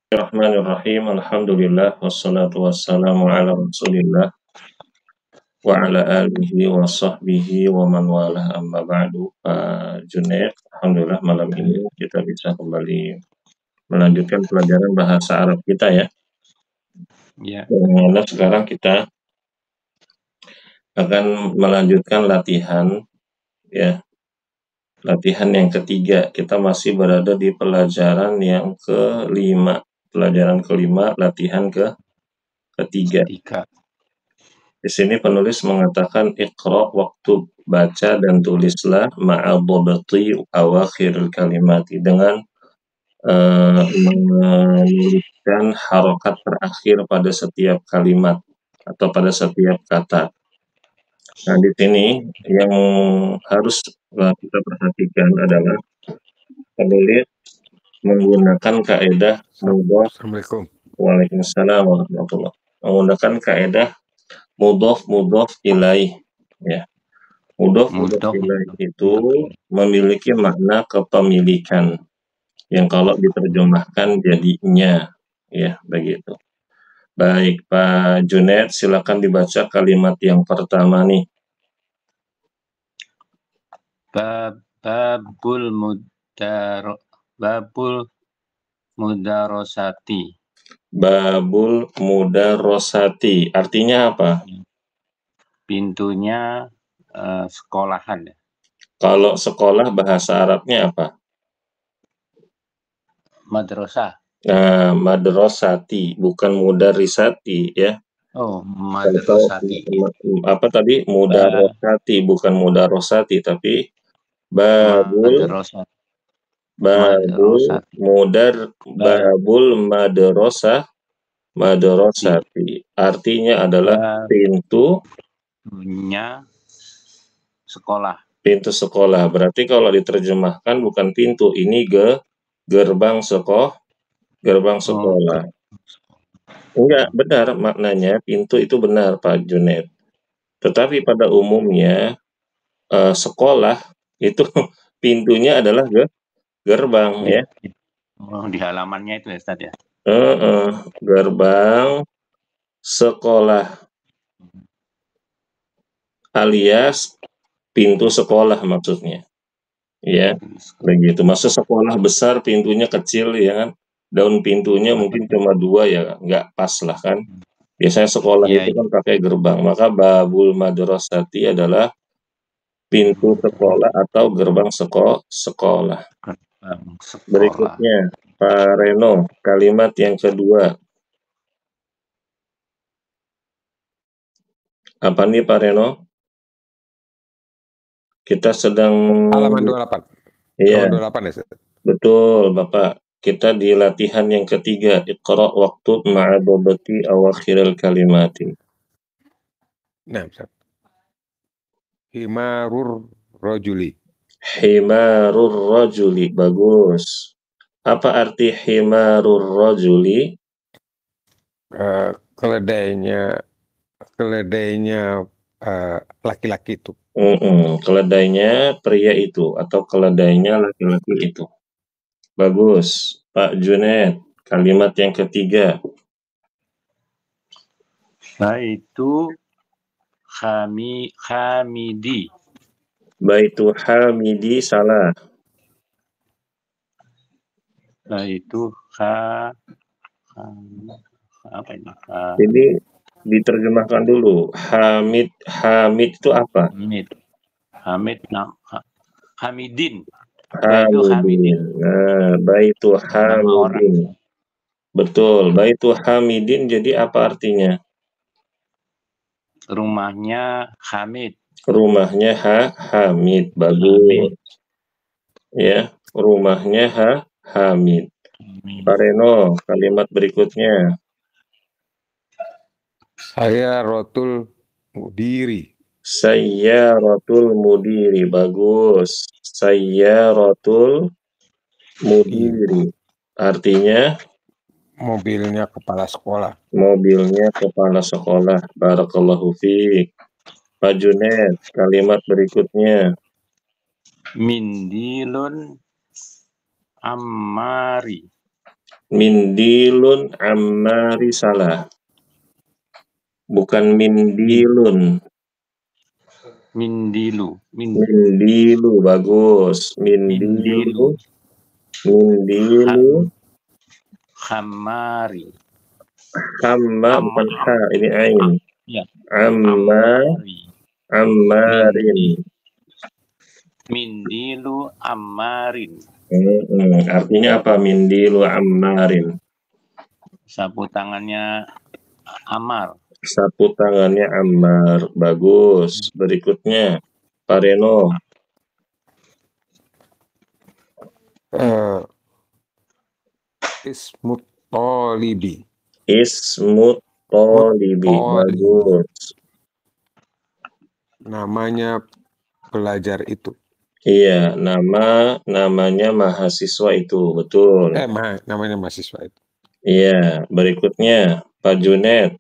Bismillahirrahmanirrahim. Alhamdulillah wassalatu wassalamu ala Rasulillah wa ala alihi wa sahbihi wa man walah amma ba'du. Pak Junaid, alhamdulillah malam ini kita bisa kembali melanjutkan pelajaran bahasa Arab kita ya. Ya. Yang mana sekarang kita akan melanjutkan latihan ya. Latihan yang ketiga, kita masih berada di pelajaran yang kelima. Pelajaran kelima, latihan ketiga. Di sini penulis mengatakan iqra waktu baca dan tulislah ma'adobati awakhiril kalimati dengan menuliskan harokat terakhir pada setiap kalimat atau pada setiap kata. Nah, di sini yang harus kita perhatikan adalah penulis menggunakan kaidah mudhof. Assalamualaikum. Waalaikumsalam warahmatullah. Menggunakan kaidah mudhof ilaih ya. Mudhof ilaih itu memiliki makna kepemilikan yang kalau diterjemahkan jadinya ya begitu. Baik Pak Junaid, silakan dibaca kalimat yang pertama nih. Babul mudarosati. Babul mudarosati artinya apa? Pintunya sekolahan ya. Kalau sekolah bahasa Arabnya apa? Madrasah. Nah, madrasati bukan mudarisati ya. Oh, madrasati. Apa tadi? Mudarosati bukan mudarosati tapi babul madrasati artinya adalah pintunya sekolah. Pintu sekolah. Berarti kalau diterjemahkan bukan pintu, ini gerbang sekolah. Enggak, benar maknanya pintu itu benar Pak Junaid. Tetapi pada umumnya sekolah itu pintunya adalah gerbang ya. Oh, di halamannya itu ya Ustaz ya. Gerbang sekolah alias pintu sekolah maksudnya. Ya, begitu. Masa sekolah besar pintunya kecil ya kan? Daun pintunya mungkin cuma 2 ya, nggak pas lah kan. Biasanya sekolah itu kan pakai gerbang. Maka babul madrasati adalah pintu sekolah atau gerbang sekolah. Berikutnya, Pak Reno, kalimat yang kedua. Apa nih Pak Reno? Kita sedang halaman 28. Iya. Halaman 28 ya, Ustaz? Betul, Bapak. Kita di latihan yang ketiga, iqra waktu ma'adobati awakhiril kalimati. Nah, Ustaz. Himarur rajuli. Himarur rajuli, bagus. Apa arti himarur rajuli? Keledainya laki-laki itu. Keledainya pria itu atau keledainya laki-laki itu. Bagus. Pak Junaid, kalimat yang ketiga. Baitu Hamidi. Baitu Hamidi salah. Baitu apa ini? Jadi diterjemahkan dulu. Hamid itu apa? Hamidin. Hamidin. Nah, baitu Hamidin. Betul, baitu Hamidin jadi apa artinya? Rumahnya Hamid. Rumahnya Hamid. Bagus. Ya, rumahnya Hamid. Pak Reno, kalimat berikutnya. Sayyaratul mudiri. Sayyaratul mudiri. Bagus. Sayyaratul mudiri. Artinya mobilnya kepala sekolah. Mobilnya kepala sekolah. Barakallahu fiik. Pak Junaid, kalimat berikutnya. Mindilun Ammari. Mindilun ammari salah. Bukan mindilun. Mindilu. Mindilu bagus. Mindilu. Mindilu. Khamari. Hamma bukan ha, ini ain. Ya. Ammari. Ammarin. Mindilu ammarin. Artinya apa? Mindilu ammarin. Sapu tangannya Ammar. Sapu tangannya Ammar. Bagus. Berikutnya, Pak Reno. Ismut Tolibi. Ismut Tolibi. Bagus. Namanya pelajar itu. Iya, namanya mahasiswa itu, betul. Namanya mahasiswa itu. Iya, berikutnya Pak Junet.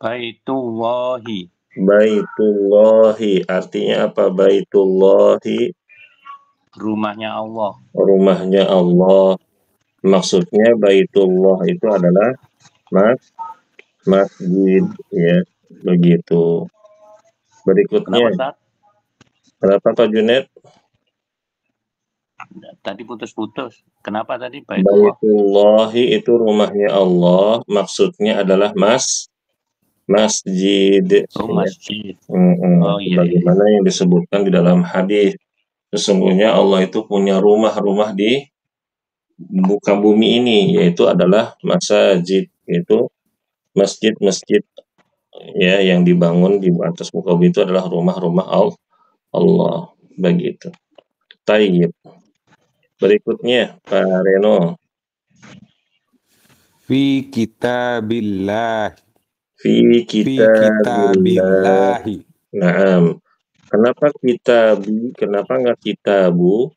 Baitullahi. Baitullahi, artinya apa? Baitullahi, Rumahnya Allah. rumahnya Allah. Maksudnya Baitullah itu adalah masjid, ya, begitu. Berikutnya, kenapa Pak Junet? Tadi putus-putus. Kenapa tadi Baitullah? Baitullahi itu rumahnya Allah, maksudnya adalah masjid. Oh, masjid. Bagaimana yang disebutkan di dalam hadis. Sesungguhnya Allah itu punya rumah-rumah di muka bumi ini, yaitu adalah masjid, yaitu masjid-masjid ya yang dibangun di atas muka bumi itu adalah rumah-rumah Allah, begitu. Tayyib. Berikutnya Pak Reno. Fi kitabillah. Fi kitabillahi. Naam. Kenapa kitabi? Kenapa nggak kitabu?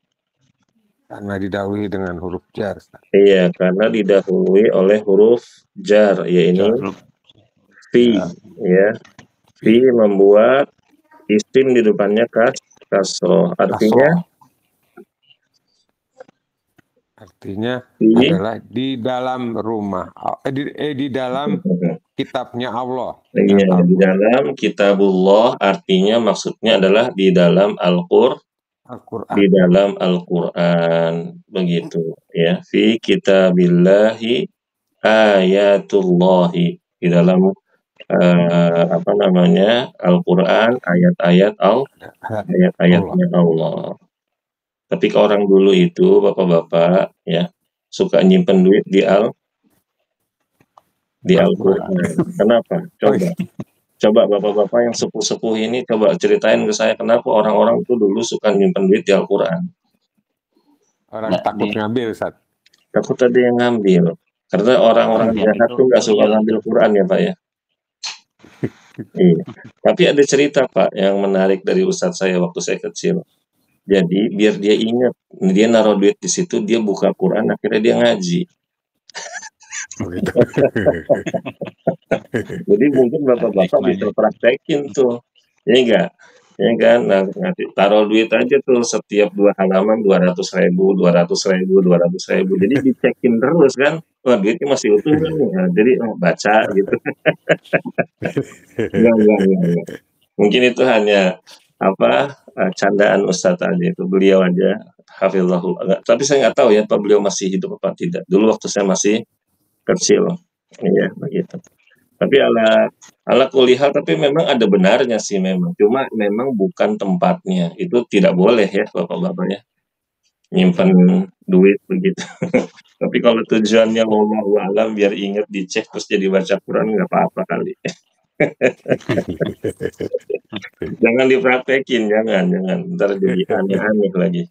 Karena didahului dengan huruf jar. Iya, karena didahului oleh huruf jar, yaitu fi, ya. Fi membuat isim di depannya kasroh. Artinya adalah di dalam rumah, di dalam kitabnya Allah. Iya, di dalam kitabullah, artinya maksudnya adalah di dalam Al-Qur'an. Di dalam Al-Qur'an, begitu ya. Fi kitabillahi ayatullahi, di dalam Al-Qur'an, ayat-ayatnya Allah. Tapi ke orang dulu itu, bapak-bapak ya, suka nyimpen duit di Al-Qur'an. Kenapa? Coba bapak-bapak yang sepuh-sepuh ini coba ceritain ke saya kenapa orang-orang itu dulu suka nyimpen duit di Al-Qur'an. Orang takut ngambil, Ustaz. Takut ada yang ngambil. Karena orang-orang jahat tuh nggak suka ngambil Quran ya Pak ya. Iya. Tapi ada cerita Pak yang menarik dari ustadz saya waktu saya kecil. Jadi biar dia ingat, dia naruh duit di situ, dia buka Quran, akhirnya dia ngaji. Jadi mungkin bapak-bapak bisa praktekin tuh, ya enggak? Ya kan, nah, taruh duit aja tuh setiap 2 halaman 200.000, 200.000. Jadi dicekin terus kan, wah duitnya masih utuh kan, nah, jadi baca gitu. Enggak. Mungkin itu hanya candaan Ustadz aja itu, beliau aja hafizahullah. Tapi saya nggak tahu ya Pak beliau masih hidup apa tidak. Dulu waktu saya masih kecil, iya begitu. Tapi ala kulihal, tapi memang ada benarnya sih memang. Cuma memang bukan tempatnya. Itu tidak boleh ya bapak-bapak ya, nyimpan duit begitu. Tapi kalau tujuannya wallahu alam biar ingat dicek terus jadi baca Quran nggak apa-apa kali. Jangan dipraktekin, jangan. Ntar jadi aneh-aneh lagi.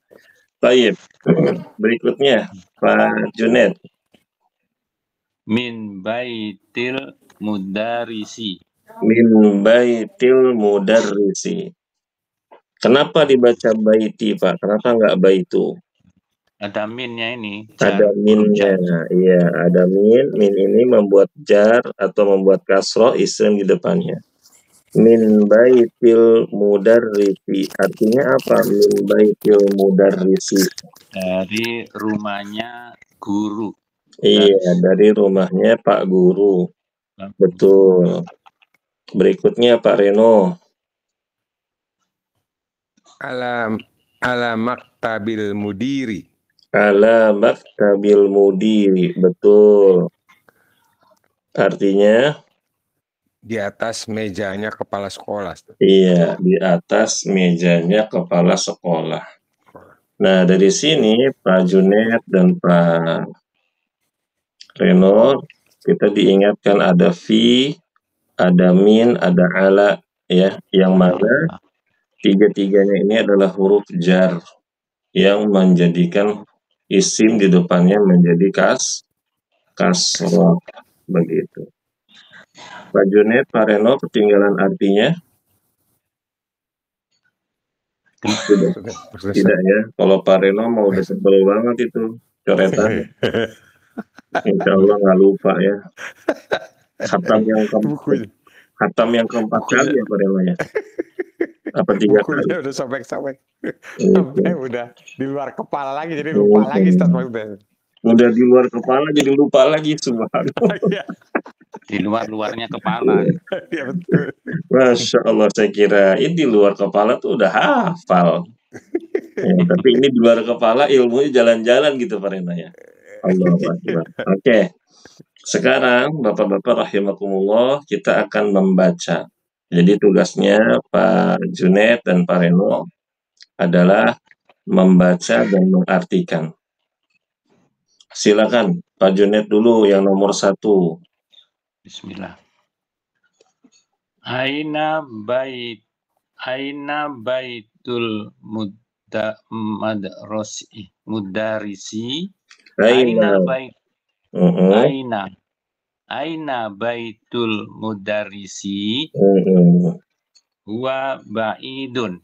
Baik, berikutnya Pak Junet. Min baitil mudarisi. Min baitil mudarrisi. Kenapa dibaca baiti Pak? Kenapa nggak baitu? Ada minnya ini. Ada minnya, iya ada min. Min ini membuat jar atau membuat kasroh isim di depannya. Min baitil mudarrisi. Artinya apa? Min baitil mudarrisi. Dari rumahnya guru. Iya, dari rumahnya Pak Guru. Betul. Berikutnya Pak Reno. Ala maktabil mudiri. Ala maktabil mudiri. Betul. Artinya? Di atas mejanya kepala sekolah. Iya, di atas mejanya kepala sekolah. Nah, dari sini Pak Junet dan Pak Reno, kita diingatkan ada fi, ada min, ada ala, ya, yang mana tiga-tiganya ini adalah huruf jar yang menjadikan isim di depannya menjadi kasroh, begitu. Pak Junet, Pak Reno, ketinggalan artinya? Tidak ya. Kalau Pak Reno mau udah sebel banget itu coretan. Insya Allah nggak lupa ya. Khatam yang keempat kali ya Pak Reno ya. Apa 3 kali? Bukunya udah sobek-sobek. Sampai udah di luar kepala lagi, jadi lupa lagi Ustaz maksudnya. Udah di luar kepala jadi lupa lagi, subhanallah. Di luar-luarnya kepala. Ya betul. Masya Allah, saya kira ini di luar kepala tuh udah hafal. Ya, tapi ini di luar kepala ilmunya jalan-jalan gitu Pak Reno ya. Allahu Akbar. Oke. Sekarang Bapak-bapak rahimakumullah, kita akan membaca. Jadi tugasnya Pak Junet dan Pak Reno adalah membaca dan mengartikan. Silakan Pak Junet dulu yang nomor 1. Bismillah. Aina baitul mudarisi. Aina baitul mudarisi. Huwa ba'idun.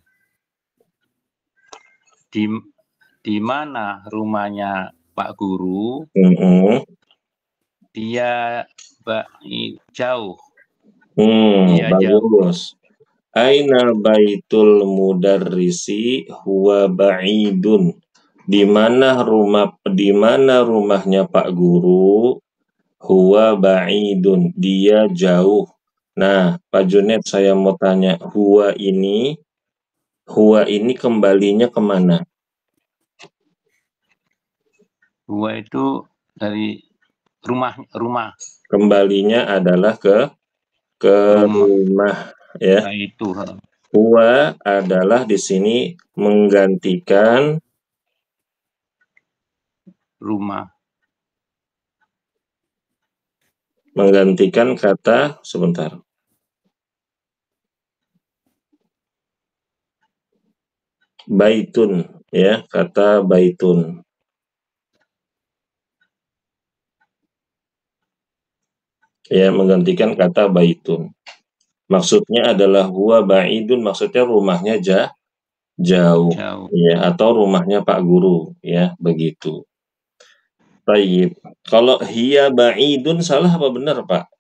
Di mana rumahnya Pak Guru? Dia jauh. Bagus. Aina baitul mudarrisi huwa ba'idun. Di mana rumahnya Pak Guru? Huwa ba'idun. Dia jauh. Nah, Pak Junet, saya mau tanya, huwa ini kembalinya kemana? Huwa itu dari rumah. Kembalinya adalah ke rumah ya. Nah, itu. Huwa adalah di sini menggantikan rumah. Menggantikan kata sebentar. Baitun ya, kata baitun. Ya, menggantikan kata baitun. Maksudnya adalah huwa ba'idun, maksudnya rumahnya jauh. Ya, atau rumahnya Pak Guru ya, begitu. Baik. Kalau hiya ba'idun salah apa benar, Pak?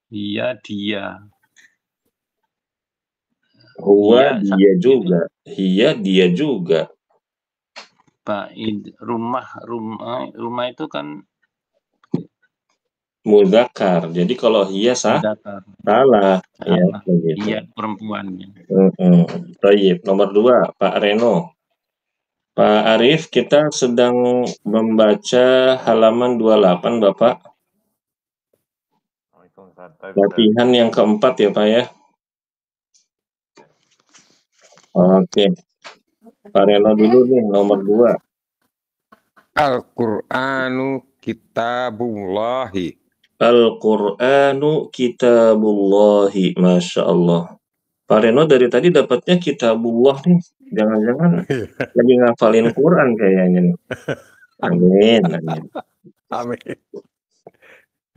Hiya dia. Huwa dia juga. Hiya dia juga. Ba'id, rumah itu kan mudzakkar. Jadi kalau hiya salah ya, begitu. Iya, perempuannya. Baik, nomor 2, Pak Reno. Pak Arif, kita sedang membaca halaman 28, Bapak. Latihan yang keempat ya, Pak ya. Oke. Pak Reno dulu nih, nomor 2. Al-Qur'anu kitabullahi. Al-Qur'anu kitabullahi. Masya Allah. Pak Reno dari tadi dapatnya kitabullah nih. Jangan-jangan lagi ngafalin Quran kayaknya nih. Amin.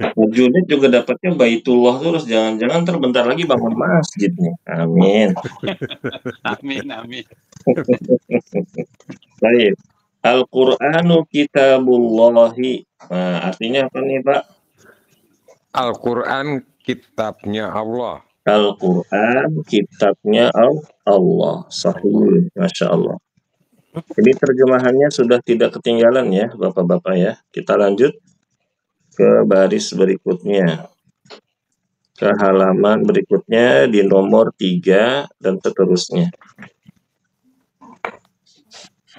Pak Junet juga dapatnya Baitullah terus. Jangan-jangan bentar lagi bangun masjid nih. Amin. Amin. Baik. Al-Qur'anu kitabullahi. Nah, artinya apa nih, Pak? Al-Quran kitabnya Allah. Al-Quran kitabnya Allah. Sahih. Masya Allah. Ini terjemahannya sudah tidak ketinggalan ya, Bapak-bapak ya. Kita lanjut ke baris berikutnya. Ke halaman berikutnya di nomor 3 dan seterusnya.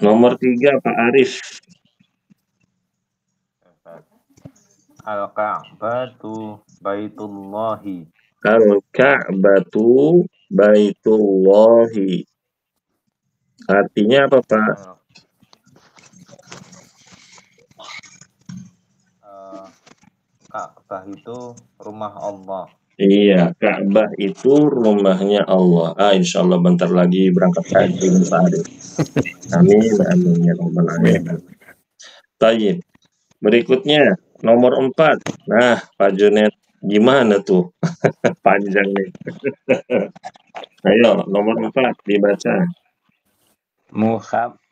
Nomor 3 Pak Arif. Al-Ka'batu Baitullahi. Al-Ka'batu Baitullahi. Artinya apa, Pak? Ka'bah itu rumah Allah. Iya, Ka'bah itu rumahnya Allah. Insya Allah bentar lagi berangkat haji Pak Arif. Amin, amin ya rabbal alamin. Tayyib. Berikutnya nomor 4. Nah, Pak Junet, gimana tuh? Panjang nih. Ayo, nomor 4 dibaca.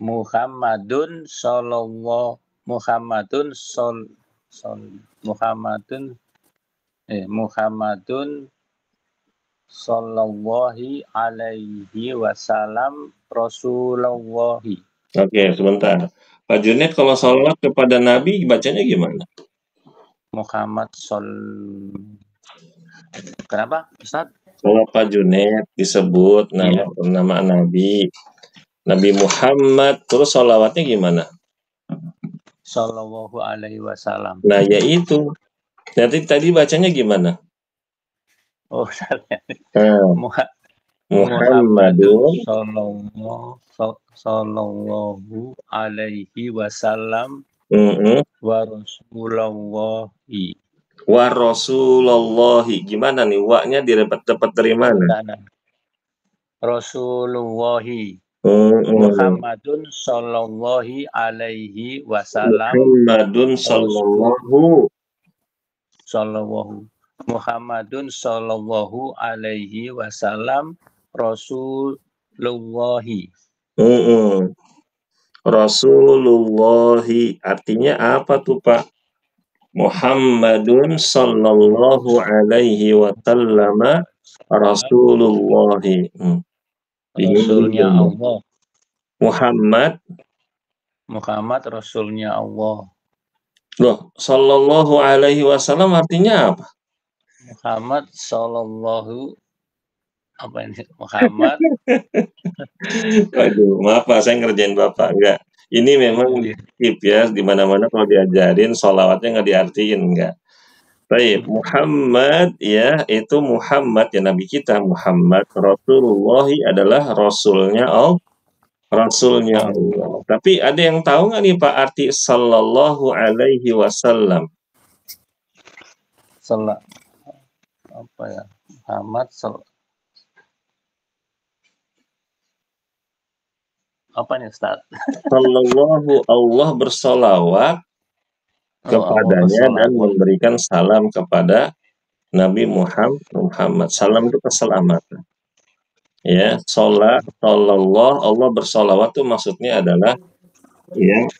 Muhammadun sallallahu Muhammadun sallallahu alaihi wasallam Rasulullahi. Oke, sebentar. Pak Junet kalau sholawat kepada Nabi bacanya gimana? Muhammad Kenapa, Ustaz? Kalau Pak Junet disebut Iya. nama Nabi Muhammad, terus sholawatnya gimana? Sallallahu alaihi wasallam. Nah, yaitu. Nanti tadi bacanya gimana? Oh, salah. Muhammadun sallallahu alaihi wasallam wa rasulullahi. Wa rasulullahi. Gimana nih? Wa-nya dapat dari mana? Rasulullahi. Muhammadun sallallahu alaihi wasallam. Muhammadun sallallahu. Muhammadun sallallahu alaihi wasallam Rasulullahi. Rasulullahi. Artinya apa tuh, Pak? Muhammadun sallallahu alaihi wasallam Rasulullahi. Rasulnya Allah. Muhammad Rasulnya Allah. Loh, sallallahu alaihi wasallam artinya apa? Muhammad sallallahu apa ini? Muhammad. Aduh, maaf Pak, saya ngerjain Bapak. Enggak. Ini memang skip ya, di mana-mana kalau diajarin sholawatnya nggak diartiin, enggak. Baik, Muhammad ya, itu Muhammad ya Nabi kita Muhammad. Rasulullahi adalah Rasulnya Allah. Tapi ada yang tahu nggak nih Pak arti sallallahu alaihi wasallam? Apa ya? Muhammad apa nih Ustaz? Sallallahu, Allah bersolawat kepadanya dan memberikan salam kepada Nabi Muhammad. Salam itu keselamatan. Ya, sallallahu, Allah bersolawat itu maksudnya adalah ya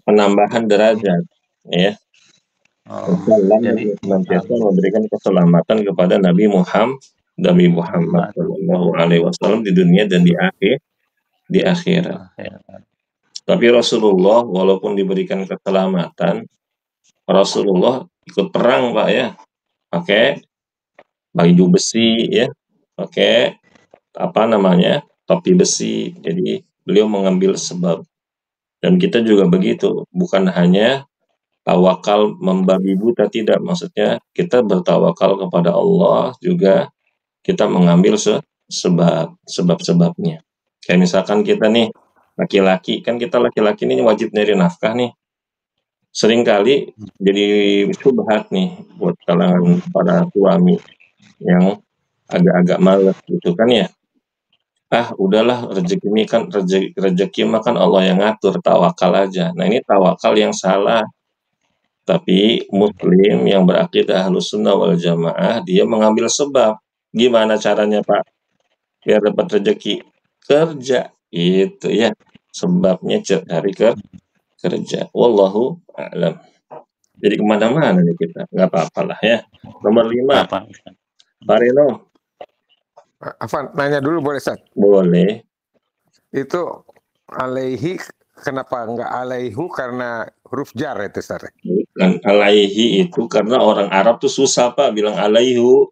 penambahan derajat. Ya. Salam senantiasa memberikan keselamatan kepada Nabi Muhammad Sallallahu Alaihi Wasallam di dunia dan di akhirat. Tapi Rasulullah walaupun diberikan keselamatan, Rasulullah ikut perang Pak ya, pakai baju besi ya, pakai topi besi. Jadi beliau mengambil sebab. Dan kita juga begitu, bukan hanya tawakal membabi buta, tidak, maksudnya kita bertawakal kepada Allah juga kita mengambil sebab-sebabnya. Kayak misalkan kita nih laki-laki, kan kita laki-laki ini wajib nyari nafkah nih. Seringkali jadi subhat nih buat kalangan para suami yang agak-agak males gitu kan ya. Udahlah rezeki makan Allah yang ngatur, tawakal aja. Nah, ini tawakal yang salah. Tapi muslim yang berakidah Ahlussunnah wal Jamaah, dia mengambil sebab. Gimana caranya Pak biar dapat rezeki? Kerja, itu ya. Sebabnya cari kerja. Wallahu a'lam. Jadi kemana-mana nih kita, nggak apa-apa lah ya. Nomor 5, Pak Reno. Afan, nanya dulu boleh Ustaz? Boleh. Itu Alaihi, kenapa enggak alaihu? Karena huruf jar itu, Ustaz. Bukan, alaihi itu karena orang Arab tuh susah Pak bilang alaihu.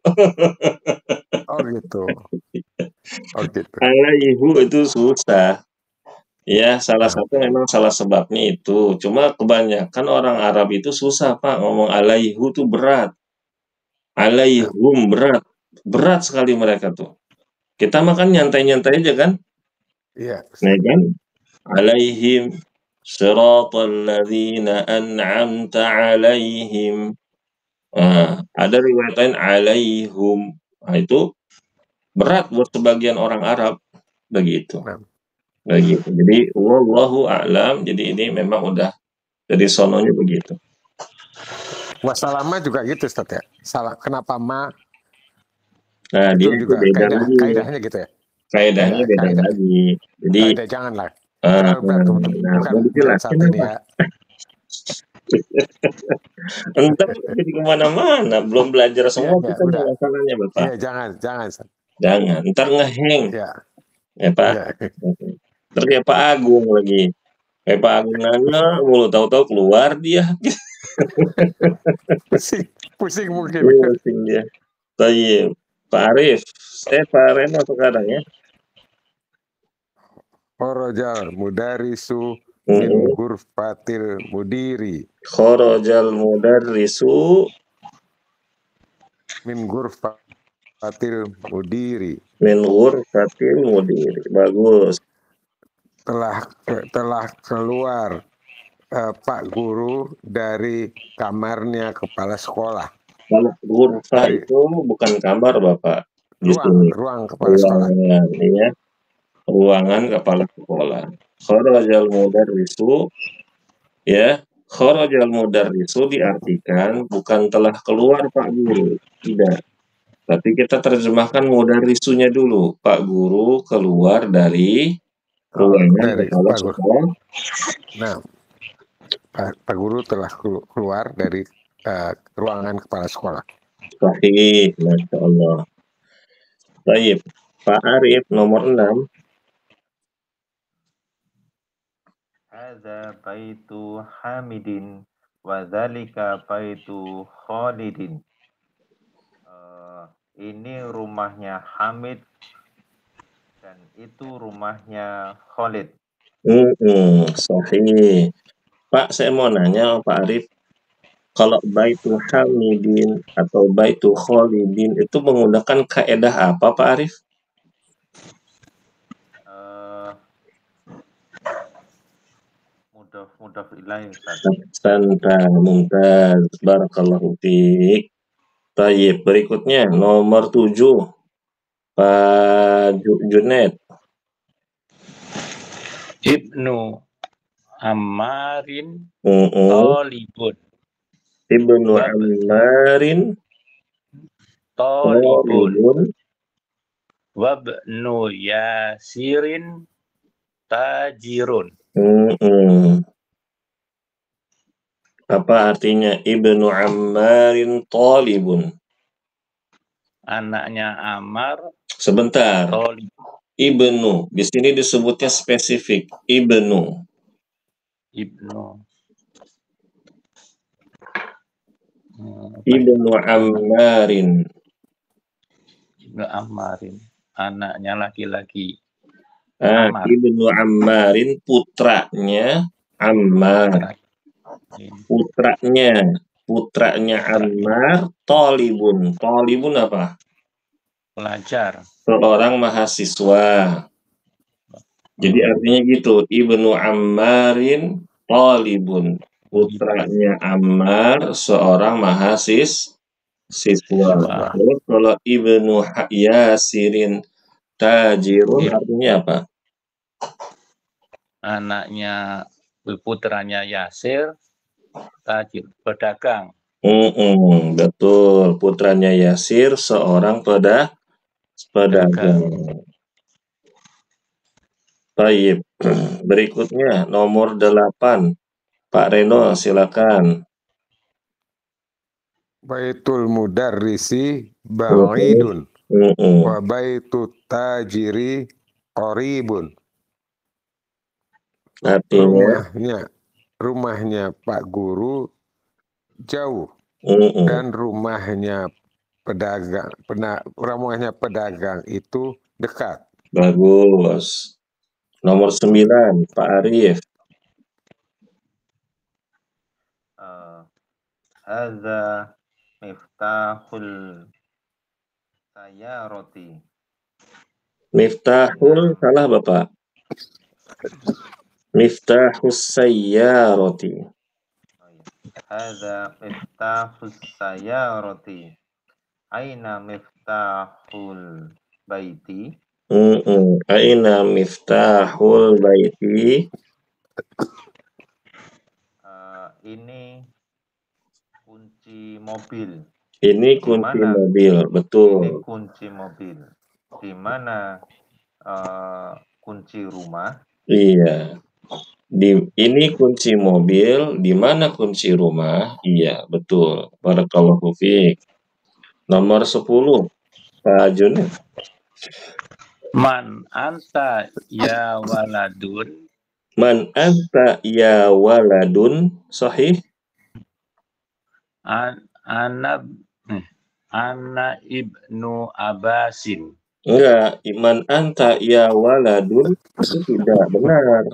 Oh gitu. Oh gitu. Alaihu itu susah. Ya, salah Nah, satu memang salah sebabnya itu. Cuma kebanyakan orang Arab itu susah Pak ngomong alaihu tuh berat. nah, Alaihum berat. Berat sekali mereka tuh. Kita makan nyantai-nyantai aja kan? iya, Nah Ustaz. kan? Alaihim siratal ladzina an'amta alaihim. Nah, ada riwayat lain alaihum. Nah, itu berat buat sebagian orang Arab begitu. Nah, Begitu. Jadi wallahu a'lam. Jadi ini memang udah dari sononya begitu. wassalama juga gitu, Ustaz ya. Salah, kenapa ma? Nah, dia Itu itu juga beda lagi. kaidahnya gitu ya. Kaidahnya beda Kaidah. lagi. Jadi Kaidah janganlah. Jangan berat, nah, bukan mau berat dijelasin saat ini apa? ya. Entar jadi kemana-mana. Belum belajar Iya, semua ya, kita udah. masalahnya Bapak. Iya, jangan, Ustaz. Jangan. Ntar ngeheng. Iya, Ya Pak. iya. Ntar kayak Pak Agung lagi. Kayak Pak Agung nanya, mulu tahu-tahu keluar dia. Pusing mungkin. Pusing dia. Tayyib. Pak Arif. Pak Reno sekarang ya. Horojal mudarisu min Mm-mm. ghurfatil mudiri. Kharajal mudarrisu Min ghurfatil mudiri. min ghurfatil mudiri. Bagus. Telah keluar Pak Guru dari kamarnya kepala sekolah. Kalau ghurfah Dari itu bukan kamar Bapak. Di sini. ruang kepala sekolah. Ruangan, ya. Ruangan kepala sekolah. Kharajal mudarrisu, ya. Kharajal mudarrisu diartikan bukan telah keluar Pak Guru. Tidak. Tapi kita terjemahkan mudarrisunya dulu. Pak Guru keluar dari ruangan Dari kepala Pak Guru. sekolah. Nah, Pak Guru telah keluar dari ruangan kepala sekolah. Sahih, Masya Allah. Baik, Pak Arif nomor 6. Hadza baitu Hamidin wa dzalika baitu Khalidin. Ini rumahnya Hamid dan itu rumahnya Khalid. Sahih. Pak, saya mau nanya Pak Arif, kalau baitu Hamidin atau baitu Khalidin itu menggunakan kaedah apa Pak Arif? Mudhaf ilaih, Ustaz. Santai, mumtaz, barakallahu fiik. Baik, berikutnya nomor 7. Pak Junaid. Ibnu Ammarin Mm-mm. Tolibun. Ibnu Bab Ammarin Tolibun. Tolibun. Wabnu Yasirin Tajirun. Apa artinya Ibnu Ammarin Tolibun? Anaknya Ammar Sebentar. Tolib. Ibnu. Di sini disebutnya spesifik. Ibnu. Ibnu Ammarin. Ibnu Ammarin. Anaknya laki-laki. Ibnu Ammarin putranya Ammar. Putranya Ammar Tolibun. Tolibun apa? Pelajar. Seorang mahasiswa. Jadi artinya gitu. Ibnu Ammarin Tolibun. Putranya Ammar seorang mahasiswa. Terus kalau Ibnu Yasirin Tajirun artinya apa? Anaknya putranya Yasir Tajir, pedagang. Betul, putranya Yasir seorang pedagang. Baik, berikutnya nomor 8. Pak Reno, silakan. Baitul mudarrisi ba'idun wa baitu tajiri qoribun. Artinya, rumahnya Pak Guru jauh dan rumahnya pedagang itu dekat. Bagus. Nomor 9, Pak Arif. Hadza miftahul sayaroti. Miftahul salah Bapak. Miftahus sayyarati. Hadza miftahus sayaroti. Aina miftahul baiti. Aina miftahul baiti. Ini kunci mobil. Ini kunci mobil, betul. Ini kunci mobil. Di mana kunci rumah? Iya. Ini kunci mobil, di mana kunci rumah? Iya, betul. Barakallahu fiik. Nomor 10, Pak Junid. Man anta ya waladun. Man anta ya waladun, sahih? Ana ibnu Abbasin. Enggak, man anta ya waladun itu tidak benar.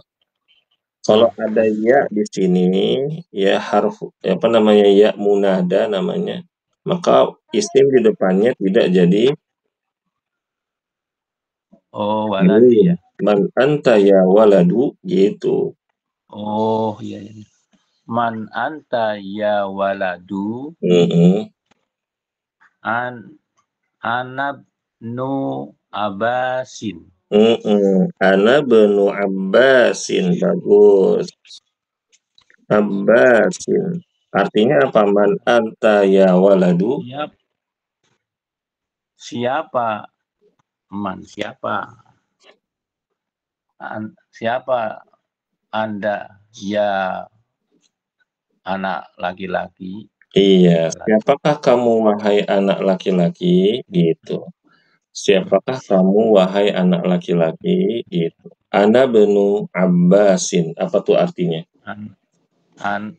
Kalau ada ya di sini, ya ya munada namanya, maka isim di depannya tidak jadi waladi ya. Man anta ya waladu gitu. Oh iya. Man anta ya waladu. Anabnu Abbasin. Ana benu Abbasin, bagus. Abbasin. Artinya apa? Man anta ya waladu. Siapa? Man, siapa? Siapa Anda ya anak laki-laki? Iya, siapakah kamu wahai anak laki-laki? Gitu. Siapakah kamu wahai anak laki-laki? Gitu. Ana benu Abbasin. Apa tuh artinya?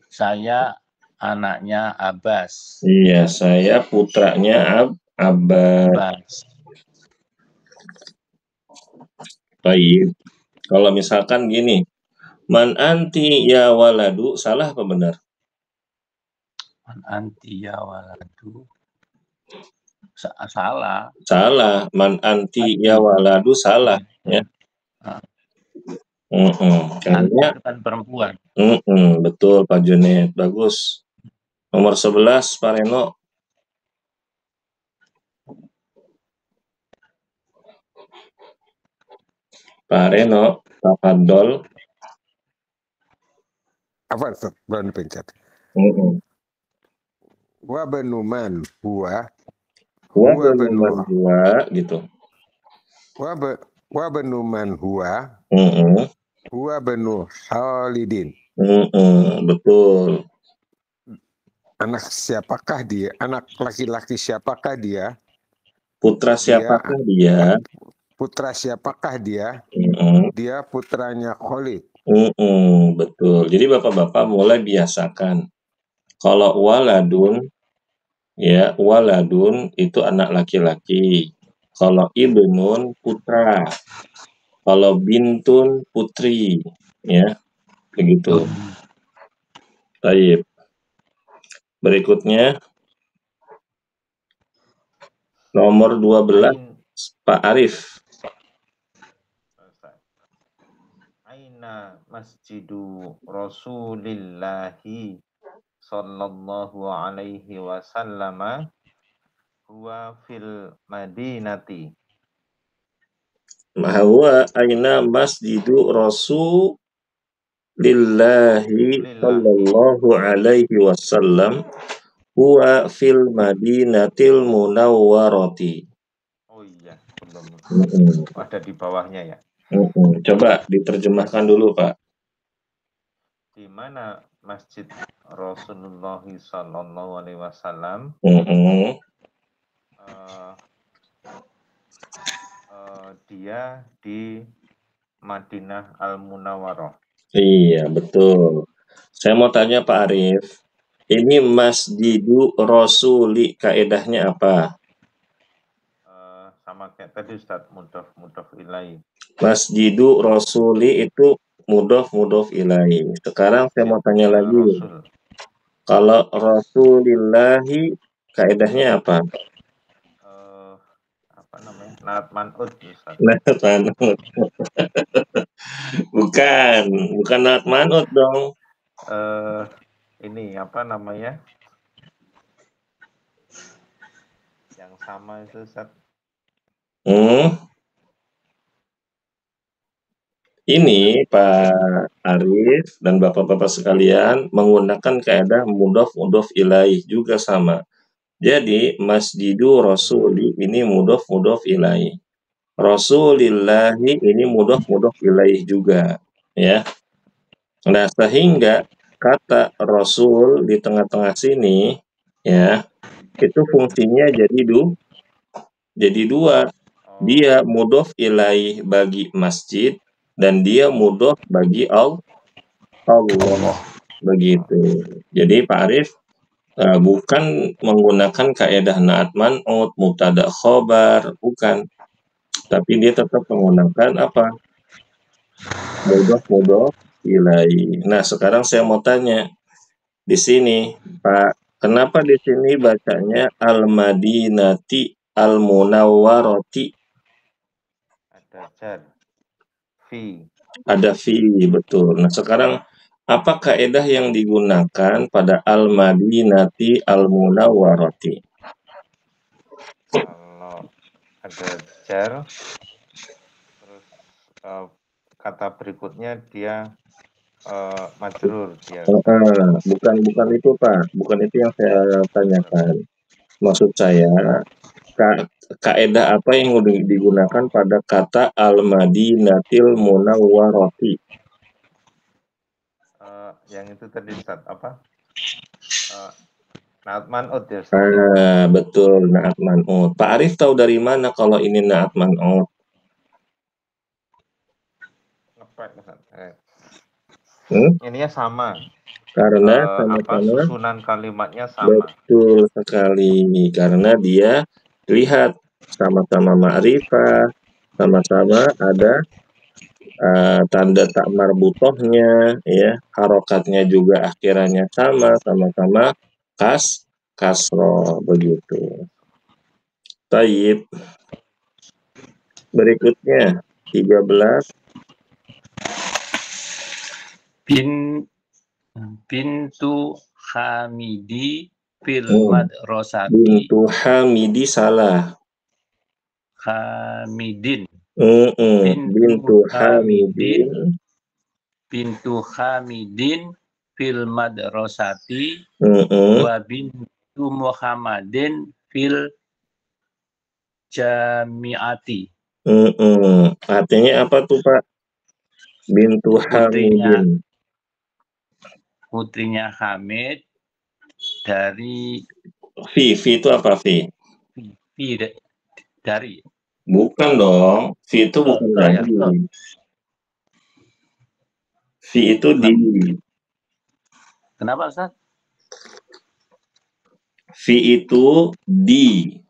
Saya anaknya Abbas. Iya, saya putranya Abbas. Baik. Kalau misalkan gini, man anti ya waladu, salah apa benar? Man anti ya waladu. Salah. Salah. Man anti ya waladu, salah. Ya. Karena kan perempuan. Betul Pak Junid, bagus. Nomor 11 Pak Reno. Pak Reno, tafadhol. Apa tuh? Belum pencet. Wa benu man huwa. Wa benu man huwa gitu. Wa benu man huwa. Huwa benu Khalidin. Betul. Anak siapakah dia? Anak laki-laki siapakah dia? Putra siapakah dia? Putra siapakah dia? Dia putranya Khalid. Betul. Jadi bapak-bapak mulai biasakan. Kalau waladun, ya waladun itu anak laki-laki. Kalau ibnun putra. Kalau bintun putri, ya begitu. Baik. Berikutnya nomor 12 Pak Arif. Aina masjidu Rasulillahi sallallahu alaihi wasallam huwa fil madinati. Huwa aina masjidu Rasulillahi sallallahu alaihi wasallam huwa fil madinatil munawwarati. Oh iya, belum. Ada di bawahnya ya. Coba diterjemahkan dulu Pak. Di mana masjid Rasulullah sallallahu alaihi wasallam? Dia di Madinah Al-Munawwarah. Iya, betul. Saya mau tanya Pak Arif, ini Masjidu Rasuli kaedahnya apa? Sama kayak tadi Ustaz, mudhof ilaih. Masjidu Rasuli itu mudhof ilaih. Sekarang saya mau tanya lagi, Rasul. kalau Rasulillahi kaedahnya apa? Apa namanya? Naat man'ud Ustaz. Naat manut. Bukan naat manut dong. Ini apa namanya? Yang sama itu Ustaz. Ini Pak Arif dan Bapak-Bapak sekalian menggunakan kaidah mudhof ilaih juga sama. Jadi Masjidu Rasuli ini mudhof ilaih. Rasulillahi ini mudhof ilaih juga, ya. Nah, sehingga kata Rasul di tengah-tengah sini, ya, itu fungsinya jadi dua. Dia mudhof ilaih bagi masjid dan dia mudhof bagi Allah. Begitu. Jadi Pak Arif bukan menggunakan kaidah naat man'ut, mubtada khobar, bukan. Tapi dia tetap menggunakan apa? Mudhof ilaih. Nah, sekarang saya mau tanya di sini, Pak, kenapa di sini bacanya Al-Madinati Al-Munawwarati? Ada jar. Fi. Ada fi, betul. Nah, sekarang apa kaidah yang digunakan pada Al-Madinati Al-Munawwarati? Kalau ada jar, terus kata berikutnya dia majrur dia. Bukan itu Pak, bukan itu yang saya tanyakan. Maksud saya, kaidah apa yang digunakan pada kata Al-Madinatil Munawwarati? Yang itu tadi Ustaz apa? Naat man'ut ya Ustaz. Betul, naat man'ut. Pak Arif tahu dari mana kalau ini naat man'ut? Ngepek Ustaz. Ininya sama. Karena sama-sama susunan kalimatnya sama. Betul sekali, karena dia lihat sama-sama ma'rifah, sama-sama ada tanda tak marbutohnya, ya, harokatnya juga akhirannya sama-sama kasroh, begitu. Taib. Berikutnya 13. Bintu Hamidi fil madrasati. Bintu Hamidi salah. Hamidin. Bintu Hamidin. Bintu Hamidin fil madrasati wa bintu Muhammadin fil jamiati. Artinya apa tuh Pak? Bintu Hamidin. Putrinya Hamid dari Fi itu apa Fi? Fi dari. Bukan dong. Fi itu bukan dari. Fi itu di. Kenapa Ustaz? Fi itu di.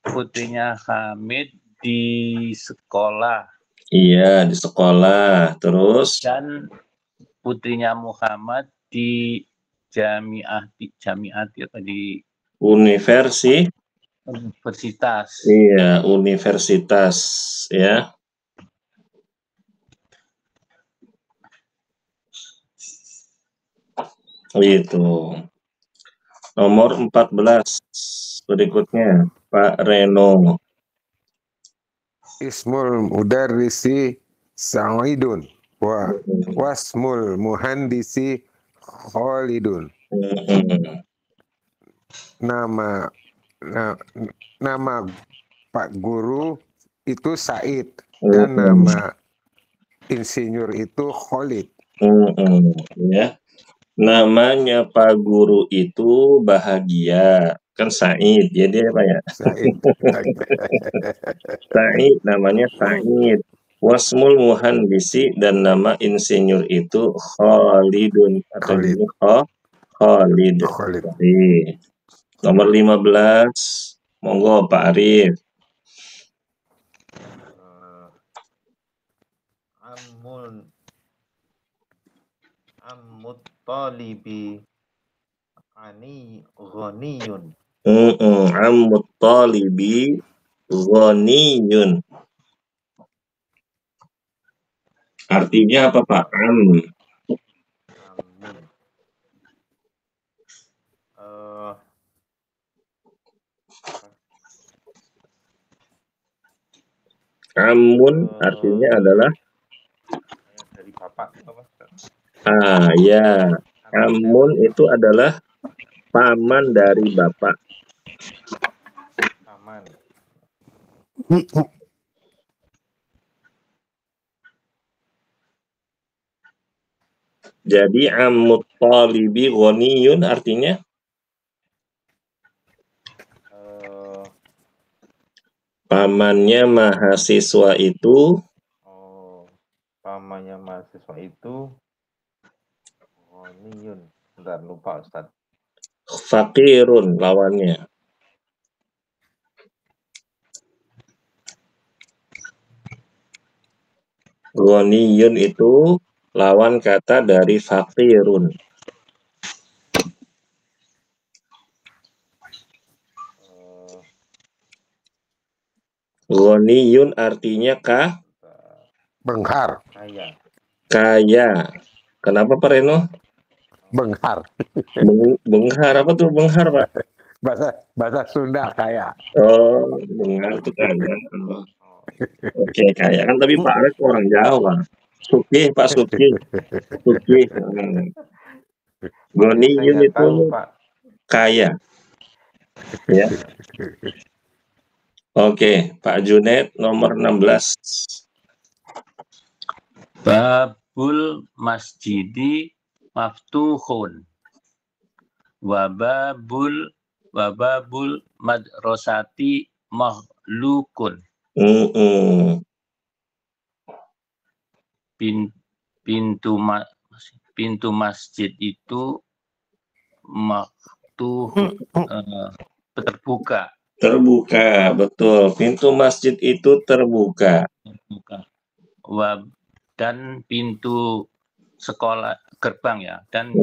Putrinya Hamid di sekolah. Iya, di sekolah. Terus? Dan putrinya Muhammad di jamiati apa di universitas. Iya, universitas, ya. Itu. Nomor 14 berikutnya, Pak Reno. Ismul mudarrisi Sa'idun wa wasmul muhandisi Khalidun. Nama Pak Guru itu Said dan nama insinyur itu Khalid. Ya. Namanya Pak Guru itu Bahagia, kan Said, jadi apa ya? Said. Said, namanya Said. Wasmul muhandisi dan nama insinyur itu Khalidun atau Khalid. gini Khalid. Khalid. Sahih. Nomor 15. Monggo Pak Arif. Ammut talibi ghaniyun. Ammut talibi ghaniyun. Artinya apa Pak? Ammun. Amun artinya adalah Dari bapak apa? ya. Amun itu adalah paman dari bapak. Paman. Jadi ammut talibi ghaniyun artinya pamannya mahasiswa itu Pamannya mahasiswa itu ghaniyun. Bentar, lupa Ustaz. fakirun lawannya. Ghaniyun itu lawan kata dari fakirun. Ghaniyun artinya Benghar. kaya. Kenapa Pak Reno? Benghar. Benghar apa tuh benghar Pak? Bahasa Sunda kaya. Oh, benghar itu kaya. Oke, kaya kan, tapi Pak Arif orang Jawa. Sugih Pak Sugih. Sugih. Ghaniyun itu kaya. Ya. Oke, Pak Junaid nomor 16. Babul masjidi maftuhun. Wababul madrasati maghlukun. Pintu masjid itu terbuka. Terbuka, betul. Pintu masjid itu terbuka. Dan pintu sekolah gerbang ya, dan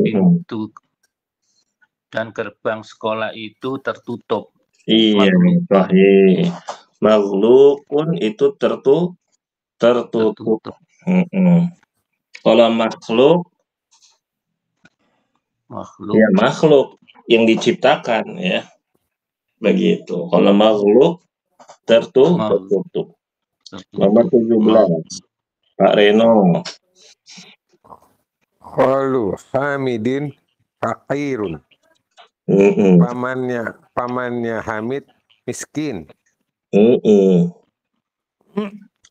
gerbang sekolah itu tertutup. Iya, sahih. Maghlukun itu tertutup. Kalau makhluk, ya makhluk yang diciptakan ya. Begitu. Kalau makhluk tertutup. Nomor 17. Pak Reno. Qalu Hamidin fakirun. Pamannya Hamid miskin.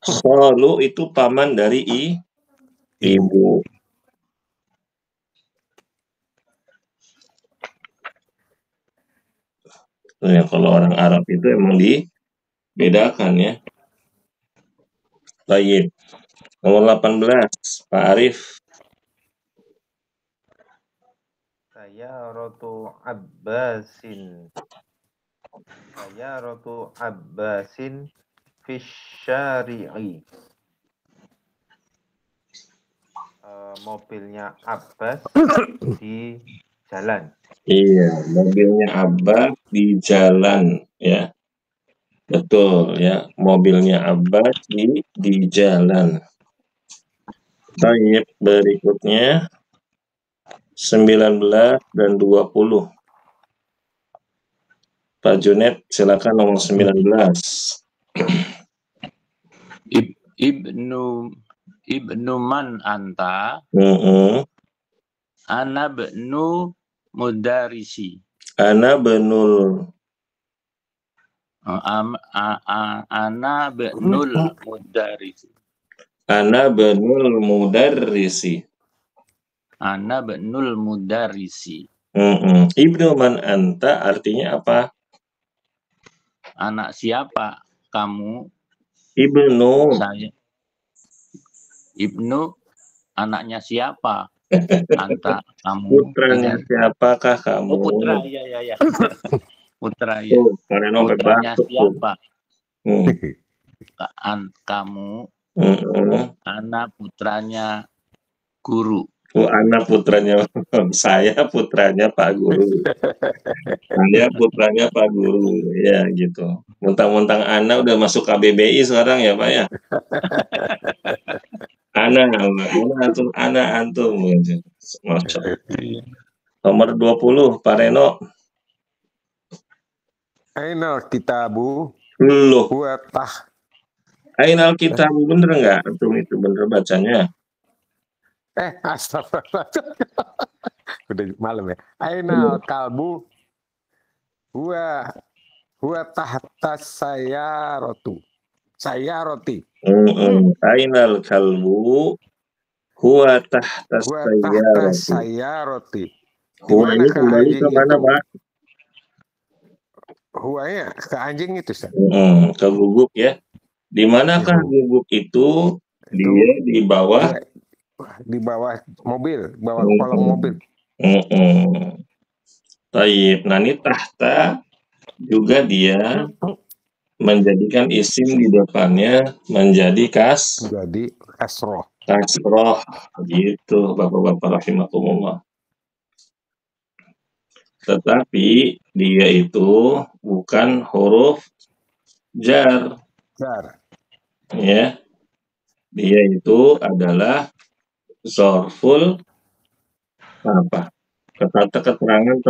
Khalu itu paman dari ibu. Ya, kalau orang Arab itu emang dibedakan ya. Baik. Nomor 18, Pak Arif. Sayaratu Abbasin fisyari'i. Mobilnya Abbas di jalan. Iya, mobilnya Abbas di jalan ya. Betul ya, mobilnya Abbas di jalan. Baik, berikutnya 19 dan 20. Pak Junaid, silakan nomor 19. Ibnu man anta? Ana bnu mudarisi. Ana benul. Ana benul mudarisi. Ana benul mudarrisi. Ana benul mudarrisi. Ibnu man anta artinya apa? Anak siapa kamu? Ibnu. Saya. Ibnu anaknya siapa? Anta, kamu. Putranya siapakah kamu? Oh, putra, ya. Putra, ya. Tuh, karena Putranya batuk tuh. siapa? Hmm. Kamu. Mm-mm. Anak putranya guru. Anak putranya saya putranya Pak Guru. Saya putranya Pak Guru. Ya gitu. Mentang-mentang anak udah masuk KBBI sekarang ya Pak ya. Anak antum. Masya Allah. Nomor 20 Pak Reno. Ainal kitabu Loh, huwa tah. Ainal kitabu bener nggak? Antum itu bener bacanya. Astagfirullah. Udah malam ya. Ainal kalbu huwa tahta sayaroti. Ainal kalbu huwa tahta sayaroti. Huwa ini kembali ke mana Pak? Huwanya ke anjing itu, Ustaz. Ke guguk ya. Di manakah guguk itu? Dia di bawah mobil, bawah kolong mobil. Taib. Nah ini tahta juga dia menjadikan isim di depannya menjadi kasroh gitu Bapak-bapak rahimakumullah. Tetapi dia itu bukan huruf jar. Ya. Dia itu adalah zorful apa? Kata keterangan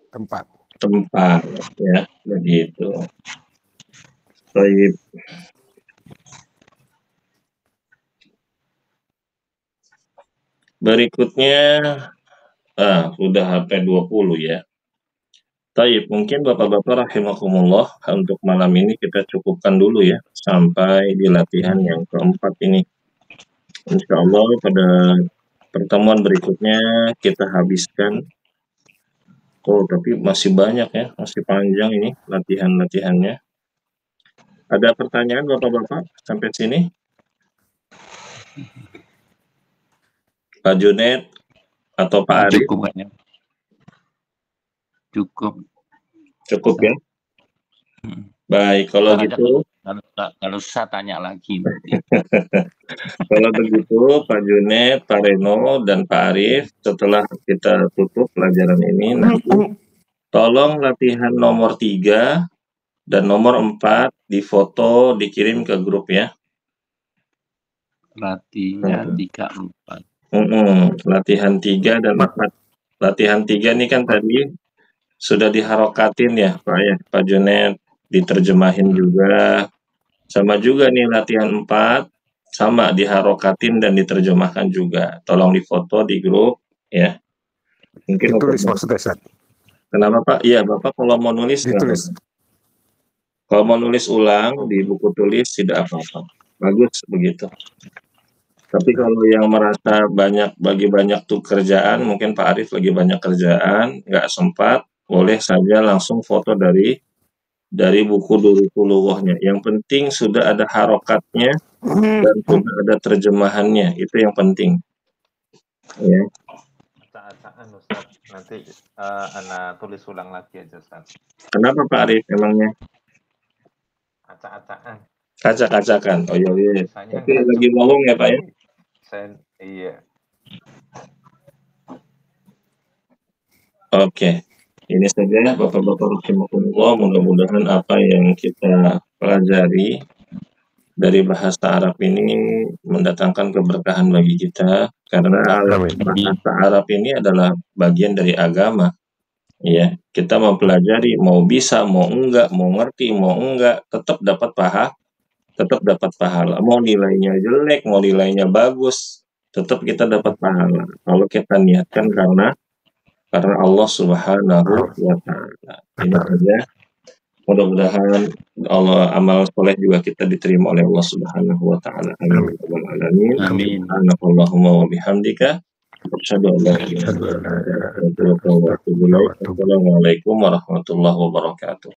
tempat ya, begitu. Baik. Berikutnya sudah HP 20 ya. Baik, mungkin Bapak-bapak rahimakumullah untuk malam ini kita cukupkan dulu ya sampai di latihan yang keempat ini. Insya Allah pada pertemuan berikutnya kita habiskan. Oh, tapi masih banyak ya, masih panjang ini latihannya. Ada pertanyaan Bapak-bapak sampai sini? Pak Junet atau Pak Arif? Cukup ya. Baik, kalau gitu. Kalau saya tanya lagi. Kalau begitu, Pak Junet, Pak Reno, dan Pak Arif, setelah kita tutup pelajaran ini, nanti tolong latihan nomor 3 dan nomor 4 difoto, dikirim ke grup ya. Latihan 3, 4. Latihan 3 dan 4. Latihan 3 ini kan tadi sudah diharokatin ya Pak ya, Pak Junet, diterjemahin juga. Sama juga nih latihan 4, sama diharokatin dan diterjemahkan juga. Tolong difoto di grup ya. Mungkin ditulis maksudnya, Ustaz. Kenapa Pak? Iya, Bapak kalau mau nulis ditulis. Kalau mau nulis ulang di buku tulis tidak apa-apa. Bagus begitu. Tapi kalau yang merasa bagi banyak tuh kerjaan, mungkin Pak Arif lagi banyak kerjaan, nggak sempat, boleh saja langsung foto dari buku Duruqul-Lughahnya. Yang penting sudah ada harokatnya dan sudah ada terjemahannya. Itu yang penting. Ya. Acak-acakan Ustaz. Nanti Ana tulis ulang lagi aja Ustaz. Kenapa Pak Arif emangnya? Acak-acakan. Acak-acakan. Oh iya. Tapi lagi ngomong ya Pak ya? Iya. Oke. Ini saja Bapak-bapak rahimakumullah, mudah-mudahan apa yang kita pelajari dari bahasa Arab ini mendatangkan keberkahan bagi kita, karena bahasa Arab ini adalah bagian dari agama. Ya, kita mempelajari, mau bisa, mau enggak, mau ngerti, mau enggak, tetap dapat pahala. Mau nilainya jelek, mau nilainya bagus, tetap kita dapat pahala. Kalau kita niatkan karena Allah Subhanahu wa Ta'ala. Ini saja. Mudah-mudahan Allah amal soleh juga kita diterima oleh Allah Subhanahu wa Ta'ala. Amin. Amin. Allahumma wa bihamdika. Assalamualaikum warahmatullahi wabarakatuh.